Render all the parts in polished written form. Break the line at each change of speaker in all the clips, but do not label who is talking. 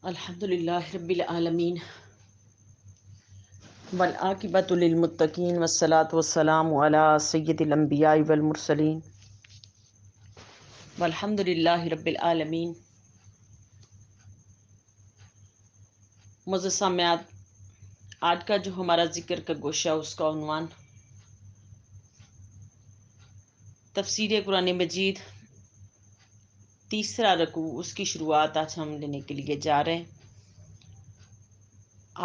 الحمدللہ رب العالمین والعاقبۃ للمتقین والصلاة والسلام علی سید الانبیاء والمرسلین والحمدللہ رب العالمین۔ معزز سامعات، آج کا جو ہمارا ذکر کا گوشہ اس کا عنوان تفسیر قرآن مجید تیسرا رکوع، اس کی شروعات آج ہم لینے کے لیے جا رہے ہیں۔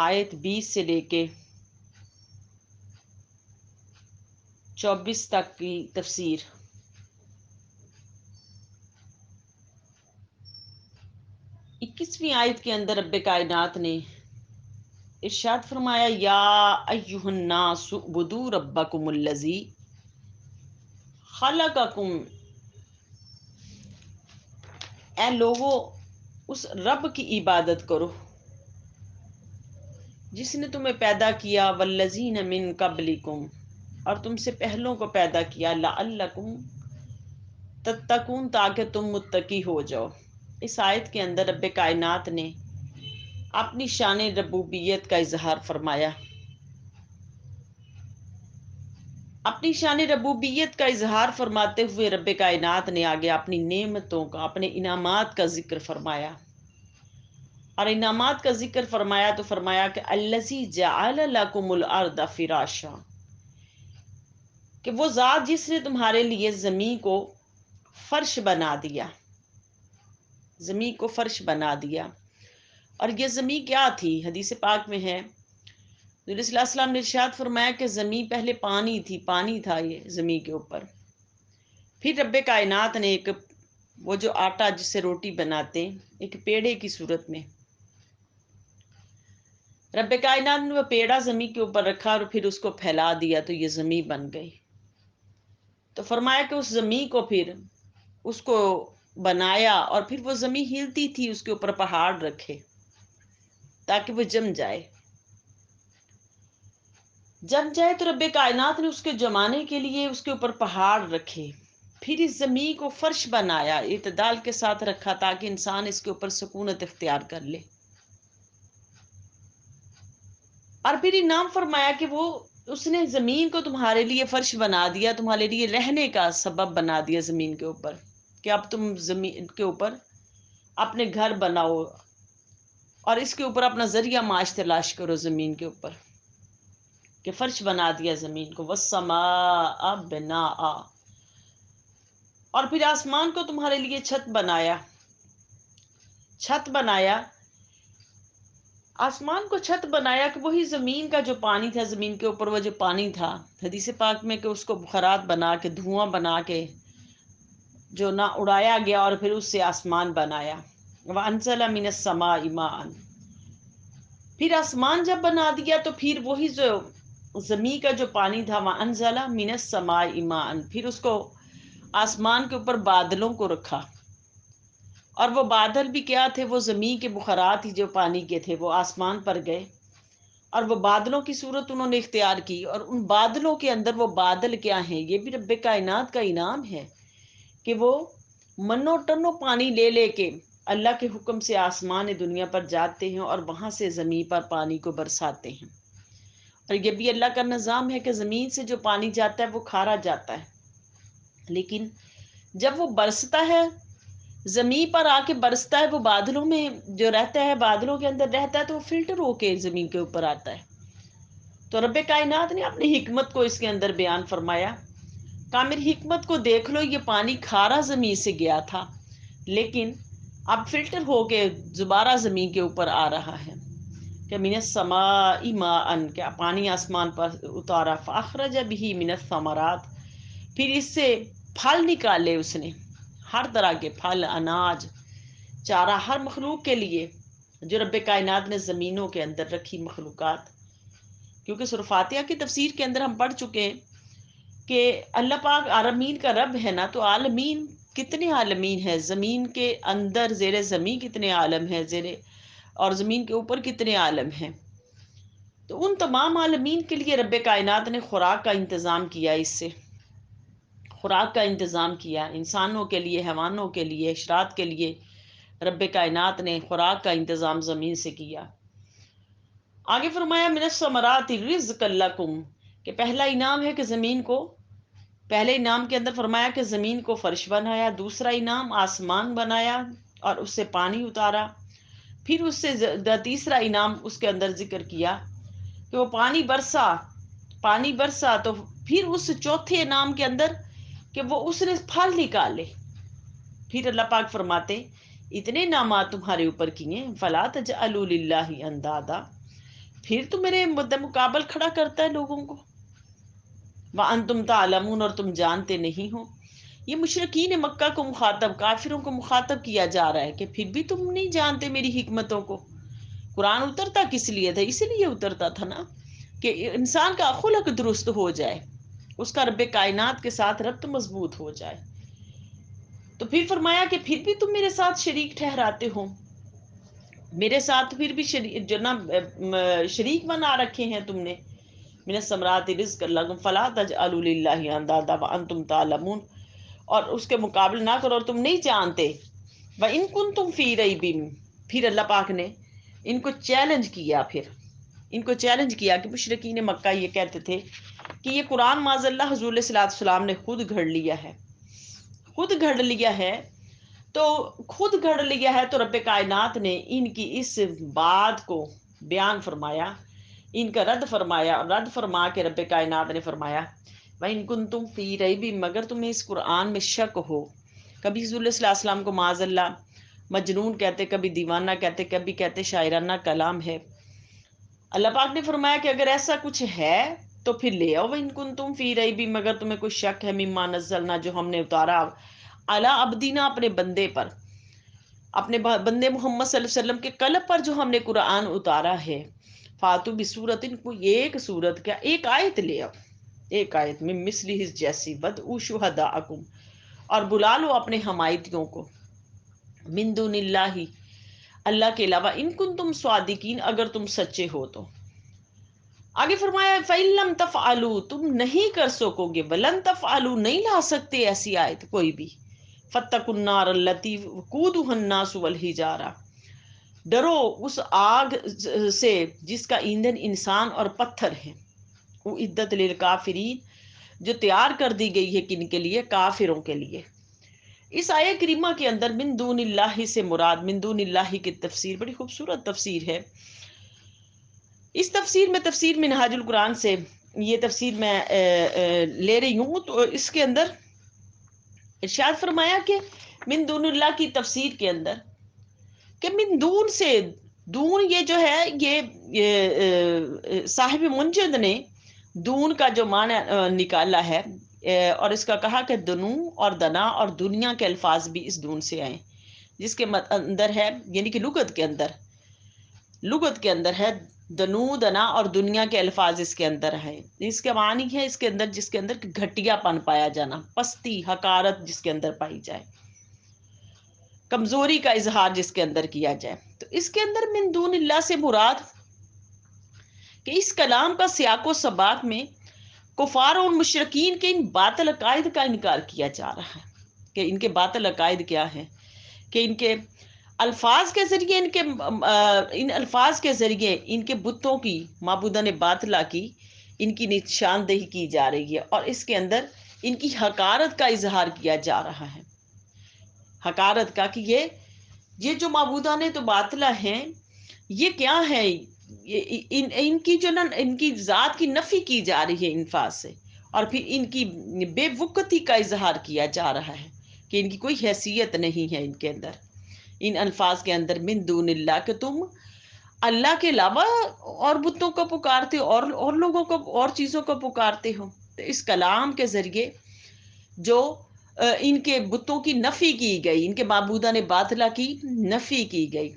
آیت 20 سے لے کے 24 تک کی تفسیر۔ 21ویں آیت کے اندر رب کائنات نے ارشاد فرمایا، یا ایھا الناس اعبدوا ربکم الذی خلقکم، اے لوگو اس رب کی عبادت کرو جس نے تمہیں پیدا کیا، والذین من قبلکم، اور تم سے پہلوں کو پیدا کیا، لعلکم تتقون، تاکہ تم متقی ہو جاؤ۔ اس آیت کے اندر رب کائنات نے اپنی شان ربوبیت کا اظہار فرمایا۔ اپنی شان ربوبیت کا اظہار فرماتے ہوئے رب کائنات نے آگے اپنی نعمتوں کا، اپنے انعامات کا ذکر فرمایا۔ اور انعامات کا ذکر فرمایا تو فرمایا کہ الذی جعل لکم الارض فراشا، کہ وہ ذات جس نے تمہارے لیے زمین کو فرش بنا دیا، زمین کو فرش بنا دیا۔ اور یہ زمین کیا تھی؟ حدیث پاک میں ہے، نبی صلی اللہ علیہ وسلم نے ارشاد فرمایا کہ زمین پہلے پانی تھی، پانی تھا یہ زمین کے اوپر۔ پھر رب کائنات نے ایک وہ جو آٹا جس سے روٹی بناتے ہیں، ایک پیڑے کی صورت میں رب کائنات نے وہ پیڑا زمین کے اوپر رکھا اور پھر اس کو پھیلا دیا تو یہ زمین بن گئی۔ تو فرمایا کہ اس زمین کو پھر اس کو بنایا اور پھر وہ زمین ہلتی تھی، اس کے اوپر پہاڑ رکھے تاکہ وہ جم جائے۔ جم جائے تو رب کائنات نے اس کے جمانے کے لیے اس کے اوپر پہاڑ رکھے، پھر اس زمین کو فرش بنایا، اعتدال کے ساتھ رکھا تاکہ انسان اس کے اوپر سکونت اختیار کر لے۔ اور پھر انعام فرمایا کہ وہ اس نے زمین کو تمہارے لیے فرش بنا دیا، تمہارے لیے رہنے کا سبب بنا دیا زمین کے اوپر، کہ اب تم زمین کے اوپر اپنے گھر بناؤ اور اس کے اوپر اپنا ذریعہ معاش تلاش کرو۔ زمین کے اوپر کہ فرش بنا دیا زمین کو، والسماء بناء، اور پھر آسمان کو تمہارے لیے چھت بنایا، چھت بنایا، آسمان کو چھت بنایا کہ وہی زمین کا جو پانی تھا، زمین کے اوپر وہ جو پانی تھا، حدیث پاک میں کہ اس کو بخارات بنا کے، دھواں بنا کے جو نہ اڑایا گیا اور پھر اس سے آسمان بنایا۔ وَأَنزَلَ مِنَ السَّمَاءِ مَاءً، پھر آسمان جب بنا دیا تو پھر وہی جو زمین کا جو پانی تھا، وَأَنزَلَ مِنَ السَّمَاءِ مَاءً، پھر اس کو آسمان کے اوپر بادلوں کو رکھا، اور وہ بادل بھی کیا تھے؟ وہ زمین کے بخارات ہی جو پانی کے تھے، وہ آسمان پر گئے اور وہ بادلوں کی صورت انہوں نے اختیار کی۔ اور ان بادلوں کے اندر وہ بادل کیا ہیں؟ یہ بھی رب کائنات کا انعام ہے کہ وہ منو ٹنو پانی لے لے کے اللہ کے حکم سے آسمان دنیا پر جاتے ہیں اور وہاں سے زمین پر پانی کو برساتے ہیں۔ اور یہ بھی اللہ کا نظام ہے کہ زمین سے جو پانی جاتا ہے وہ کھارا جاتا ہے، لیکن جب وہ برستا ہے، زمین پر آ کے برستا ہے، وہ بادلوں میں جو رہتا ہے، بادلوں کے اندر رہتا ہے، تو وہ فلٹر ہو کے زمین کے اوپر آتا ہے۔ تو رب کائنات نے اپنی حکمت کو اس کے اندر بیان فرمایا، کہا میری حکمت کو دیکھ لو، یہ پانی کھارا زمین سے گیا تھا لیکن اب فلٹر ہو کے دوبارہ زمین کے اوپر آ رہا ہے، کہ من السماء ماء، کیا پانی آسمان پر اتارا، فاخرج به من الثمرات، پھر اس سے پھل نکالے اس نے، ہر طرح کے پھل، اناج، چارہ، ہر مخلوق کے لیے جو رب کائنات نے زمینوں کے اندر رکھی مخلوقات۔ کیونکہ سورہ فاتحہ کی تفسیر کے اندر ہم پڑھ چکے ہیں کہ اللہ پاک عالمین کا رب ہے نا، تو عالمین کتنے عالمین ہیں، زمین کے اندر زیر زمین کتنے عالم ہیں، اور زمین کے اوپر کتنے عالم ہیں۔ تو ان تمام عالمین کے لیے رب کائنات نے خوراک کا انتظام کیا، اس سے خوراک کا انتظام کیا، انسانوں کے لیے، حیوانوں کے لیے، حشرات کے لیے رب کائنات نے خوراک کا انتظام زمین سے کیا۔ آگے فرمایا من الثمرات رزقا لکم، کہ پہلا انعام ہے کہ زمین کو، پہلے انعام کے اندر فرمایا کہ زمین کو فرش بنایا، دوسرا انعام آسمان بنایا اور اس سے پانی اتارا، پھر اس سے تیسرا انعام اس کے اندر ذکر کیا کہ وہ پانی برسا تو پھر اس چوتھے انعام کے اندر کہ وہ اس نے پھل نکالے۔ پھر اللہ پاک فرماتے اتنے انعامات تمہارے اوپر کیے فلا تجعلوا للہ اندادا، پھر تو میرے مقابل کھڑا کرتا ہے لوگوں کو، وانتم تعلمون، اور تم جانتے نہیں ہو۔ یہ مشرکین مکہ کو مخاطب، کافروں کو مخاطب کیا جا رہا ہے کہ پھر بھی تم نہیں جانتے میری حکمتوں کو۔ قرآن اترتا کس لیے تھا؟ اسی لیے اترتا تھا نا کہ انسان کا خلق درست ہو جائے، اس کا رب کائنات کے ساتھ ربط مضبوط ہو جائے۔ تو پھر فرمایا کہ پھر بھی تم میرے ساتھ شریک ٹھہراتے ہو، میرے ساتھ پھر بھی شریک بنا رکھے ہیں تم نے۔ من الثمرات رزقا لکم فلا تجعلوا للہ اندادا وانتم تعلمون، اور اس کے مقابل نہ کرو اور تم نہیں جانتے۔ وَإِن كُنتُمْ فِي رَيْبٍ، پھر اللہ پاک نے ان کو چیلنج کیا، ان کو چیلنج کیا کہ مشرکین مکہ یہ کہتے تھے کہ یہ قرآن معاذ اللہ حضور علیہ السلام نے خود گھڑ لیا ہے، تو رب کائنات نے ان کی اس بات کو بیان فرمایا، ان کا رد فرمایا، اور رد فرما کے رب کائنات نے فرمایا وَإِن كُنتُمْ فِي رَيْبٍ، مگر تمہیں اس قرآن میں شک ہو۔ کبھی حضور صلی اللہ علیہ وسلم کو معاذ اللہ مجنون کہتے، کبھی دیوانہ کہتے، کبھی کہتے شاعرانہ کلام ہے۔ اللہ پاک نے فرمایا کہ اگر ایسا کچھ ہے تو پھر لے آؤ، وَإِن كُنتُمْ فِي رَيْبٍ، مگر تمہیں کوئی شک ہے، مما نزلنا، جو ہم نے اتارا، علی عبدنا، اپنے بندے پر، اپنے بندے محمد صلی اللہ علیہ وسلم کے قلب پر جو ہم نے قرآن اتارا ہے، فاتو بسورت، کو ایک سورت، کیا ایک آیت لے آؤ، ایک آیت من مثلہ، جیسی، بدعوا شہداءکم، اور بلا لو اپنے حمایتیوں کو، من دون اللہ، اللہ کے علاوہ، ان کنتم صادقین، اگر تم سچے ہو تو۔ آگے فرمایا فَإِن لَمْ تَفْعَلُوا، تم نہیں کر سکو گے، وَلَن تَفْعَلُوا، نہیں لا سکتے ایسی آیت کوئی بھی، فَاتَّقُوا النَّارَ الَّتِي وَقُودُهَا النَّاسُ وَالْحِجَارَةُ، ڈرو اس آگ سے جس کا ایندھن انسان اور پتھر ہے، اُعِدَّتْ لِلْکَافِرِینَ، جو تیار کر دی گئی ہے کن کے لیے؟ کافروں کے لیے۔ اس آیہ کریمہ کے اندر من دون اللہ سے مراد، من دون اللہ کی تفسیر بڑی خوبصورت تفسیر ہے۔ اس تفسیر میں، تفسیر منہاج القرآن سے یہ تفسیر میں لے رہی ہوں، تو اس کے اندر ارشاد فرمایا کہ من دون اللہ کی تفسیر کے اندر کہ من دون سے، دون یہ جو ہے یہ صاحب منجد نے دون کا جو معنی نکالا ہے، اور اس کا کہا کہ دنو اور دنا اور دنیا کے الفاظ بھی اس دون سے آئے، جس کے اندر ہے، یعنی کہ لغت کے اندر ہے دنو، دنا اور دنیا کے الفاظ اس کے اندر ہے۔ اس کا معنی ہے اس کے اندر، جس کے اندر گھٹیا پن پایا جانا، پستی، حقارت جس کے اندر پائی جائے، کمزوری کا اظہار جس کے اندر کیا جائے۔ تو اس کے اندر من دون اللہ سے مراد کہ اس کلام کا سیاق و سباق میں کفار اور مشرکین کے ان باطل عقائد کا انکار کیا جا رہا ہے، کہ ان کے باطل عقائد کیا ہیں، کہ ان کے الفاظ کے ذریعے، ان الفاظ کے ذریعے ان کے بتوں کی، معبودان باطلہ کی، ان کی نشاندہی کی جا رہی ہے، اور اس کے اندر ان کی حقارت کا اظہار کیا جا رہا ہے، حقارت کا، کہ یہ جو معبودان تو باطلہ ہیں یہ کیا ہے، ان کی جو نا، ان کی ذات کی نفی کی جا رہی ہے انفاظ سے، اور پھر ان کی بے وقتی کا اظہار کیا جا رہا ہے کہ ان کی کوئی حیثیت نہیں ہے ان کے اندر، ان الفاظ کے اندر من دون اللہ، کہ تم اللہ کے علاوہ اور بتوں کو پکارتے ہو، اور لوگوں کو، اور چیزوں کو پکارتے ہو۔ تو اس کلام کے ذریعے جو ان کے بتوں کی نفی کی گئی، ان کے معبودان باطلہ کی نفی کی گئی۔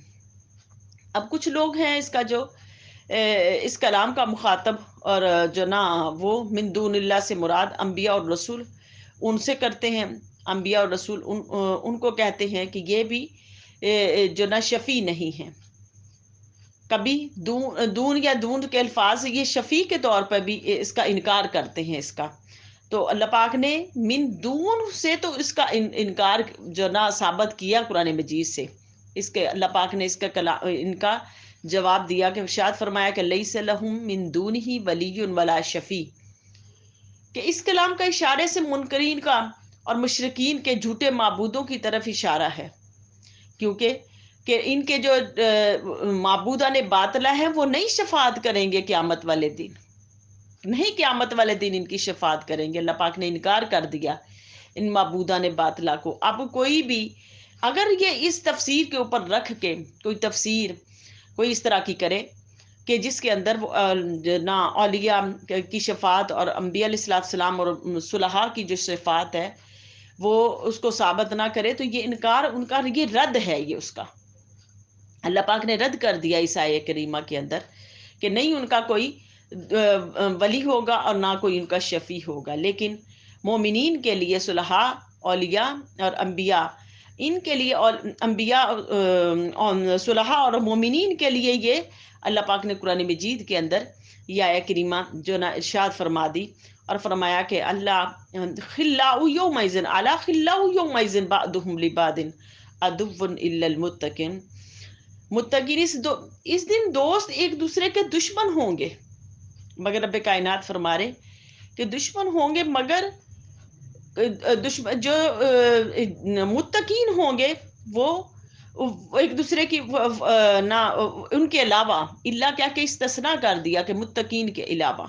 اب کچھ لوگ ہیں اس کا جو اس کلام کا مخاطب، اور جو نا وہ من دون اللہ سے مراد انبیاء اور رسول ان سے کرتے ہیں، انبیاء اور رسول ان کو کہتے ہیں کہ یہ بھی جو نا شفیع نہیں ہیں، کبھی دون یا دون کے الفاظ یہ شفیع کے طور پر بھی اس کا انکار کرتے ہیں اس کا۔ تو اللہ پاک نے من دون سے تو اس کا انکار جو نا ثابت کیا قرآن مجید سے، اس کے اللہ پاک نے اس کا ان کا جواب دیا کہ ارشاد فرمایا کہ لیس لہم من دونہ ولی ولا شفیع، کہ اس کلام کا اشارے سے منکرین کا اور مشرکین کے جھوٹے معبودوں کی طرف اشارہ ہے، کیونکہ کہ ان کے جو معبودان باطلہ ہیں وہ نہیں شفاعت کریں گے قیامت والے دن، نہیں قیامت والے دن ان کی شفاعت کریں گے۔ اللہ پاک نے انکار کر دیا ان معبودان باطلہ کو۔ اب کوئی بھی اگر یہ اس تفسیر کے اوپر رکھ کے کوئی تفسیر کوئی اس طرح کی کرے کہ جس کے اندر نہ اولیاء کی شفاعت اور انبیاء علیہ السلام اور صلحاء کی جو شفاعت ہے وہ اس کو ثابت نہ کرے، تو یہ انکار ان کا یہ رد ہے، یہ اس کا اللہ پاک نے رد کر دیا اس آیہ کریمہ کے اندر کہ نہیں ان کا کوئی ولی ہوگا اور نہ کوئی ان کا شفیع ہوگا، لیکن مومنین کے لیے صلحاء، اولیاء اور انبیاء، ان کے لیے انبیاء، صلحاء اور مومنین کے لیے یہ اللہ پاک نے قرآن مجید کے اندر یہ آیہ کریمہ جو نا ارشاد فرما دی اور فرمایا کہ اللہ خلاء یومئذ الا خلاء یومئذ بعضهم لبعض عدو الا المتقین، متقین اس دن دوست ایک دوسرے کے دشمن ہوں گے، مگر رب کائنات فرما رہے کہ دشمن ہوں گے، مگر دشمن جو متقین ہوں گے وہ ایک دوسرے کی نہ ان کے علاوہ، اللہ کیا کہ استثناء کر دیا کہ متقین کے علاوہ،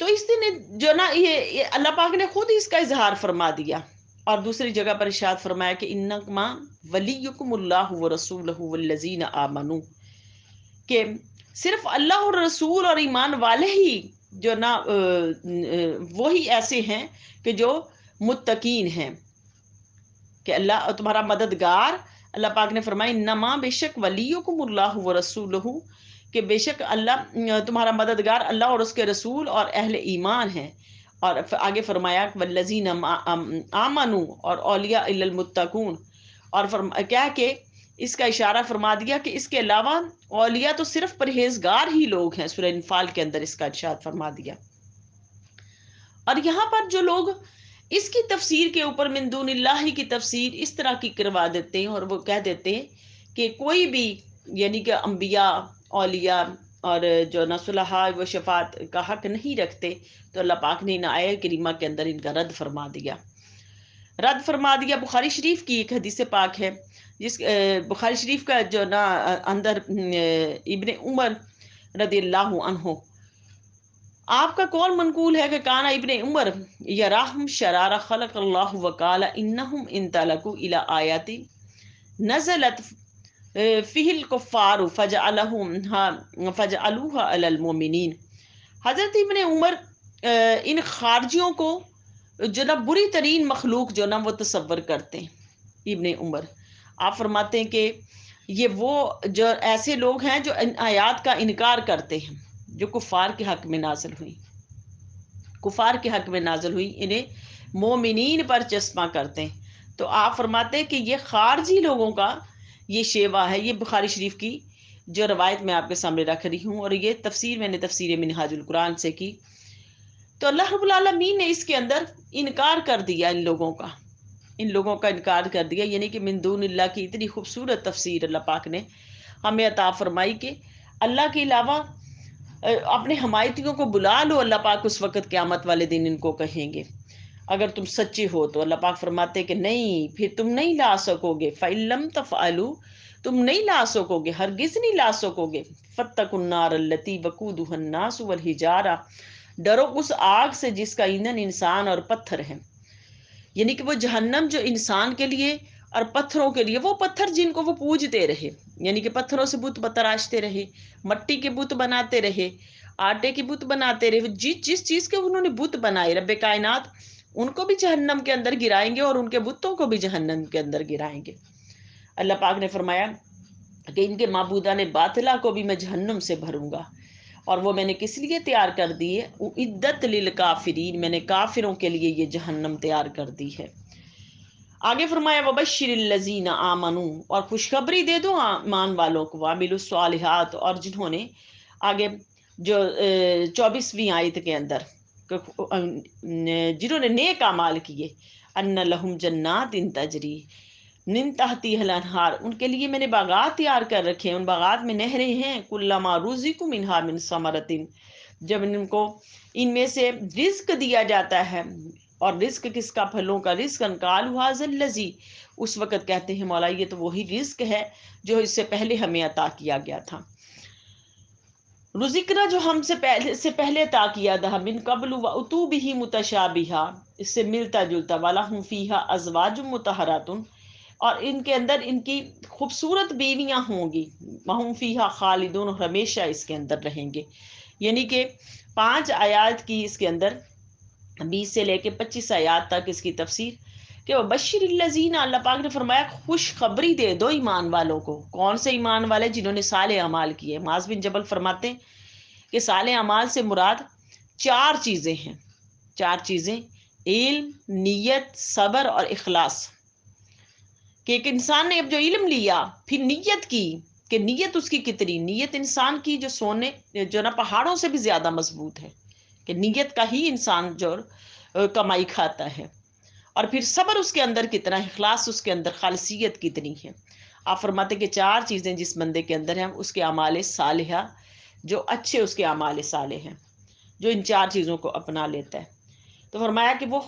تو اس دن جو نا یہ اللہ پاک نے خود اس کا اظہار فرما دیا، اور دوسری جگہ پر ارشاد فرمایا کہ انما ولیکم اللہ ورسولہ والذین آمنوا، کہ صرف اللہ اور رسول اور ایمان والے ہی جو نا وہی ایسے ہیں کہ جو متقین ہیں، کہ اللہ تمہارا مددگار، اللہ پاک نے فرمایا انما بے شک ولیکم اللہ ورسولہ، کہ بے شک اللہ تمہارا مددگار اللہ اور اس کے رسول اور اہل ایمان ہیں، اور آگے فرمایا والذین آمنوا اور اولیاء الا المتقون، اور کیا کہ اس کا اشارہ فرما دیا کہ اس کے علاوہ اولیاء تو صرف پرہیزگار ہی لوگ ہیں، سورہ انفال کے اندر اس کا ارشاد فرما دیا۔ اور یہاں پر جو لوگ اس کی تفسیر کے اوپر من دون اللہ کی تفسیر اس طرح کی کروا دیتے ہیں اور وہ کہہ دیتے ہیں کہ کوئی بھی یعنی کہ انبیاء، اولیاء اور جو صلحاء وہ شفاعت کا حق نہیں رکھتے، تو اللہ پاک نے ان آیہ کریمہ کے اندر ان کا رد فرما دیا۔ بخاری شریف کی ایک حدیث پاک ہے، جس بخاری شریف کا جو نا اندر ابن عمر رضی اللہ عنہ آپ کا قول منقول ہے کہ کانا ابن عمر یراہم شرار خلق اللہ وقال انہم انطلقوا الی آیات نزلت فیہ الکفار فجعلوها علی المؤمنین۔ حضرت ابن عمر ان خارجیوں کو جو نا بری ترین مخلوق جو نا وہ تصور کرتے ہیں۔ ابن عمر آپ فرماتے ہیں کہ یہ وہ جو ایسے لوگ ہیں جو ان آیات کا انکار کرتے ہیں جو کفار کے حق میں نازل ہوئی، انہیں مومنین پر چشمہ کرتے ہیں۔ تو آپ فرماتے ہیں کہ یہ خارجی لوگوں کا یہ شیوا ہے۔ یہ بخاری شریف کی جو روایت میں آپ کے سامنے رکھ رہی ہوں، اور یہ تفسیر میں نے تفسیر منہاج القرآن سے کی، تو اللہ رب العالمین نے اس کے اندر انکار کر دیا، ان لوگوں کا انکار کر دیا، یعنی کہ من دون اللہ کی اتنی خوبصورت تفسیر اللہ پاک نے ہمیں عطا فرمائی کہ اللہ کے علاوہ اپنے حمایتیوں کو بلا لو، اللہ پاک اس وقت قیامت والے دن ان کو کہیں گے اگر تم سچے ہو تو۔ اللہ پاک فرماتے کہ نہیں، پھر تم نہیں لا سکو گے، فَإِن لَمْ تَفْعَلُوا، تم نہیں لا سکو گے، ہرگز نہیں لا سکو گے، فَاتَّقُوا النَّارَ الَّتِي وَقُودُهَا النَّاسُ وَالْحِجَارَةُ، ڈرو اس آگ سے جس کا ایندھن انسان اور پتھر ہے، یعنی کہ وہ جہنم جو انسان کے لیے اور پتھروں کے لیے، وہ پتھر جن کو وہ پوجتے رہے، یعنی کہ پتھروں سے بت تراشتے رہے، مٹی کے بت بناتے رہے، آٹے کے بت بناتے رہے، جس چیز کے انہوں نے بت بنائے، رب کائنات ان کو بھی جہنم کے اندر گرائیں گے اور ان کے بتوں کو بھی جہنم کے اندر گرائیں گے۔ اللہ پاک نے فرمایا کہ ان کے معبودان باطلہ کو بھی میں جہنم سے بھروں گا، اور وہ میں نے کس لیے تیار کر دی ہے، اعدت للکافرین، میں نے کافروں کے لیے یہ جہنم تیار کر دی ہے۔ آگے فرمایا وبشر الذین آمنوا، اور خوشخبری دے دو ایمان والوں کو، وعملوا الصالحات، اور جنہوں نے آگے جو 24ویں آیت کے اندر جنہوں نے نیک اعمال کیے، ان لہم جنات تجری من تحتها الانہار، ان کے لیے میں نے باغات تیار کر رکھے ہیں، ان باغات میں نہریں ہیں، کلما رزقوا منها من ثمرۃ، جب ان کو ان میں سے رزق دیا جاتا ہے، اور رزق کس کا؟ پھلوں کا رزق، قالوا ھذا الذی، اس وقت کہتے ہیں مولا یہ تو وہی رزق ہے جو اس سے پہلے ہمیں عطا کیا گیا تھا، رزقنا جو ہم سے پہلے عطا کیا تھا، من قبل واتوا به متشابہا، اس سے ملتا جلتا، ولہم فیہا ازواج مطہرات، اور ان کے اندر ان کی خوبصورت بیویاں ہوں گی، وہم فیہا خالدون، ہمیشہ اس کے اندر رہیں گے۔ یعنی کہ 5 آیات کی اس کے اندر 20 سے لے کے 25 آیات تک اس کی تفسیر کہ وہ بشر الذین، اللہ پاک نے فرمایا خوشخبری دے دو ایمان والوں کو۔ کون سے ایمان والے؟ جنہوں نے صالح اعمال کیے۔ معاذ بن جبل فرماتے ہیں کہ صالح اعمال سے مراد 4 چیزیں ہیں، 4 چیزیں: علم، نیت، صبر اور اخلاص۔ کہ ایک انسان نے اب جو علم لیا، پھر نیت کی، کہ نیت اس کی کتنی، نیت انسان کی جو سونے جو نا پہاڑوں سے بھی زیادہ مضبوط ہے، کہ نیت کا ہی انسان جو کمائی کھاتا ہے۔ اور پھر صبر اس کے اندر کتنا، اخلاص اس کے اندر، خالصیت کتنی ہے۔ آپ فرماتے کہ 4 چیزیں جس بندے کے اندر ہیں، اس کے اعمال صالحہ جو اچھے اس کے اعمال صالح ہیں، جو ان 4 چیزوں کو اپنا لیتا ہے۔ تو فرمایا کہ وہ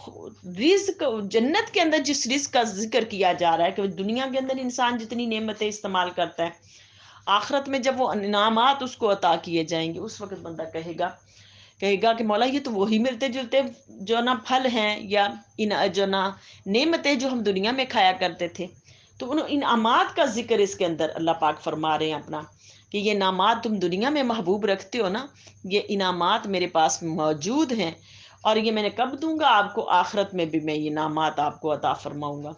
رزق، جنت کے اندر جس رزق کا ذکر کیا جا رہا ہے، کہ دنیا کے اندر انسان جتنی نعمتیں استعمال کرتا ہے، آخرت میں جب وہ انعامات اس کو عطا کیے جائیں گے، اس وقت بندہ کہے گا کہ مولا یہ تو وہی ملتے جلتے جو نا پھل ہیں، یا جو نا نعمتیں جو ہم دنیا میں کھایا کرتے تھے۔ تو ان انعامات کا ذکر اس کے اندر اللہ پاک فرما رہے ہیں اپنا، کہ یہ انعامات تم دنیا میں محبوب رکھتے ہو نا، یہ انعامات میرے پاس موجود ہیں، اور یہ میں نے کب دوں گا آپ کو؟ آخرت میں بھی میں یہ انعامات آپ کو عطا فرماؤں گا۔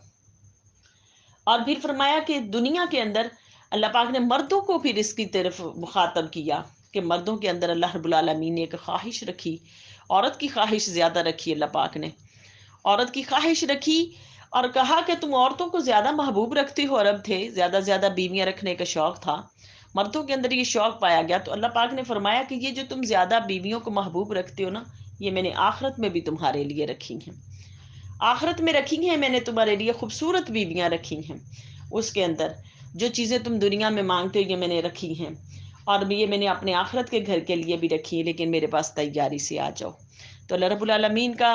اور پھر فرمایا کہ دنیا کے اندر اللہ پاک نے مردوں کو پھر اس کی طرف مخاطب کیا، کہ مردوں کے اندر اللہ رب العالمین نے ایک خواہش رکھی، عورت کی خواہش زیادہ رکھی، اللہ پاک نے عورت کی خواہش رکھی، اور کہا کہ تم عورتوں کو زیادہ محبوب رکھتے ہو، عرب تھے زیادہ بیویاں رکھنے کا شوق تھا، مردوں کے اندر یہ شوق پایا گیا، تو اللہ پاک نے فرمایا کہ یہ جو تم زیادہ بیویوں کو محبوب رکھتے ہو نا، یہ میں نے آخرت میں بھی تمہارے لیے رکھی ہیں، آخرت میں رکھی ہیں میں نے تمہارے لیے خوبصورت بیویاں رکھی ہیں، اس کے اندر جو چیزیں تم دنیا میں مانگتے ہو یہ میں نے رکھی ہیں، اور یہ میں نے اپنے آخرت کے گھر کے لیے بھی رکھی ہیں، لیکن میرے پاس تیاری سے آ جاؤ۔ تو اللہ رب العالمین کا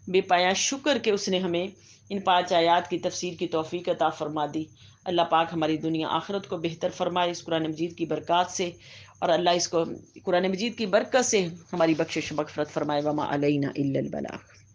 بے پایا شکر کہ اس نے ہمیں ان 5 آیات کی تفسیر کی توفیق عطا فرما دی۔ اللہ پاک ہماری دنیا آخرت کو بہتر فرمائے اس قرآن مجید کی برکات سے، اور اللہ اس کو قرآن مجید کی برکت سے ہماری بخشش و مغفرت فرمائے۔ وما علینا الا البلاغ۔